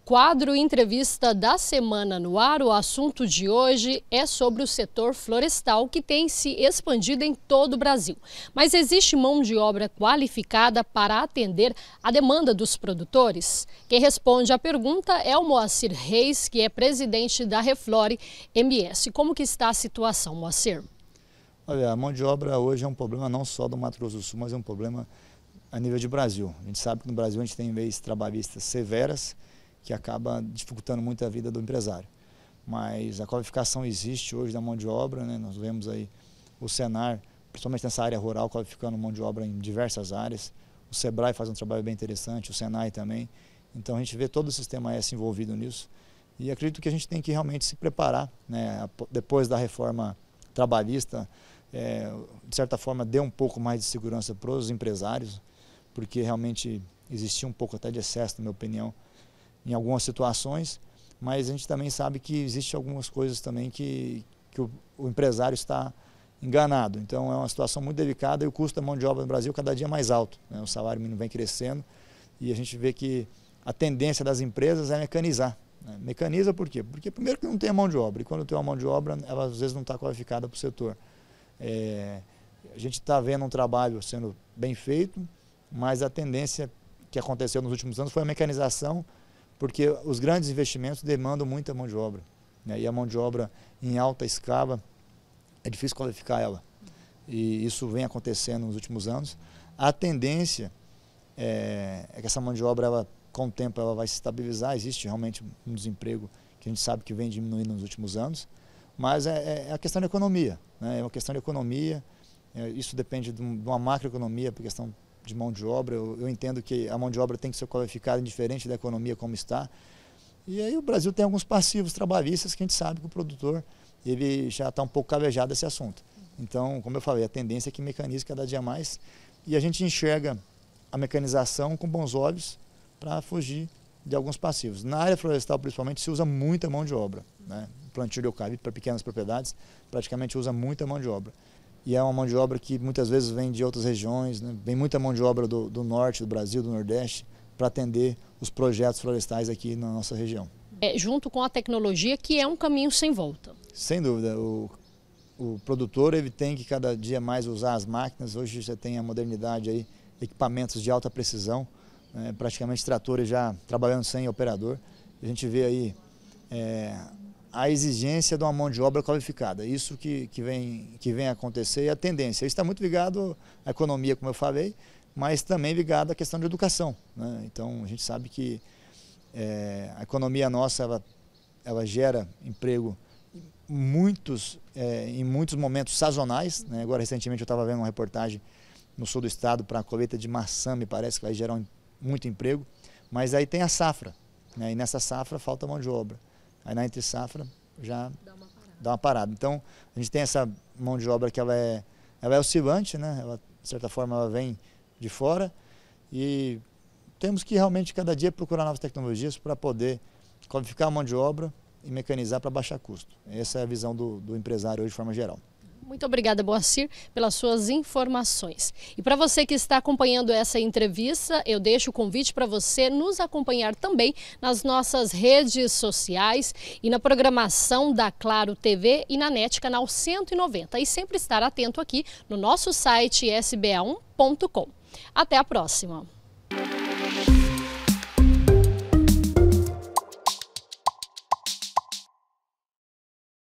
Quadro Entrevista da Semana no ar, o assunto de hoje é sobre o setor florestal que tem se expandido em todo o Brasil. Mas existe mão de obra qualificada para atender a demanda dos produtores? Quem responde à pergunta é o Moacir Reis, que é presidente da Reflore MS. Como que está a situação, Moacir? Olha, a mão de obra hoje é um problema não só do Mato Grosso do Sul, mas é um problema a nível de Brasil. A gente sabe que no Brasil a gente tem leis trabalhistas severas que acaba dificultando muito a vida do empresário. Mas a qualificação existe hoje da mão de obra, né? Nós vemos aí o Senar, principalmente nessa área rural, qualificando mão de obra em diversas áreas. O Sebrae faz um trabalho bem interessante, o Senai também. Então a gente vê todo o sistema S envolvido nisso. E acredito que a gente tem que realmente se preparar, né? Depois da reforma trabalhista, de certa forma deu um pouco mais de segurança para os empresários, porque realmente existia um pouco até de excesso, na minha opinião, em algumas situações, mas a gente também sabe que existem algumas coisas também que o empresário está enganado. Então é uma situação muito delicada e o custo da mão de obra no Brasil cada dia é mais alto, né? O salário mínimo vem crescendo e a gente vê que a tendência das empresas é mecanizar. Né? Mecaniza por quê? Porque primeiro que não tem a mão de obra, e quando tem uma mão de obra, ela às vezes não está qualificada para o setor. A gente está vendo um trabalho sendo bem feito, mas a tendência que aconteceu nos últimos anos foi a mecanização, porque os grandes investimentos demandam muita mão de obra, né? E a mão de obra em alta escala é difícil qualificar ela, e isso vem acontecendo nos últimos anos. A tendência é que essa mão de obra, ela, com o tempo, ela vai se estabilizar. Existe realmente um desemprego que a gente sabe que vem diminuindo nos últimos anos, mas é a questão da economia, né? É uma questão de economia, isso depende de uma macroeconomia, por questão de mão de obra. Eu entendo que a mão de obra tem que ser qualificada indiferente da economia como está. E aí o Brasil tem alguns passivos trabalhistas que a gente sabe que o produtor ele já está um pouco calejado desse assunto. Então, como eu falei, a tendência é que mecanize cada dia mais e a gente enxerga a mecanização com bons olhos para fugir de alguns passivos. Na área florestal, principalmente, se usa muita mão de obra, né? Plantio de eucalipto para pequenas propriedades praticamente usa muita mão de obra. E é uma mão de obra que muitas vezes vem de outras regiões, né? Vem muita mão de obra do norte do Brasil, do Nordeste, para atender os projetos florestais aqui na nossa região. Junto com a tecnologia, que é um caminho sem volta. Sem dúvida. O produtor ele tem que cada dia mais usar as máquinas. Hoje já tem a modernidade aí, equipamentos de alta precisão, praticamente tratores já trabalhando sem operador. A gente vê aí a exigência de uma mão de obra qualificada, isso que vem a acontecer, e a tendência. Isso está muito ligado à economia, como eu falei, mas também ligado à questão de educação, né? Então a gente sabe que a economia nossa ela gera emprego em muitos momentos sazonais, né? Agora recentemente eu estava vendo uma reportagem no sul do estado para a colheita de maçã, me parece que vai gerar muito emprego, mas aí tem a safra, né? E nessa safra falta mão de obra. Aí na entre safra já dá uma parada. Então a gente tem essa mão de obra que ela é oscilante, né? Ela, de certa forma ela vem de fora e temos que realmente cada dia procurar novas tecnologias para poder qualificar a mão de obra e mecanizar para baixar custo. Essa é a visão do empresário hoje de forma geral. Muito obrigada, Moacir, pelas suas informações. E para você que está acompanhando essa entrevista, eu deixo o convite para você nos acompanhar também nas nossas redes sociais e na programação da Claro TV e na NET Canal 190. E sempre estar atento aqui no nosso site sba1.com. Até a próxima!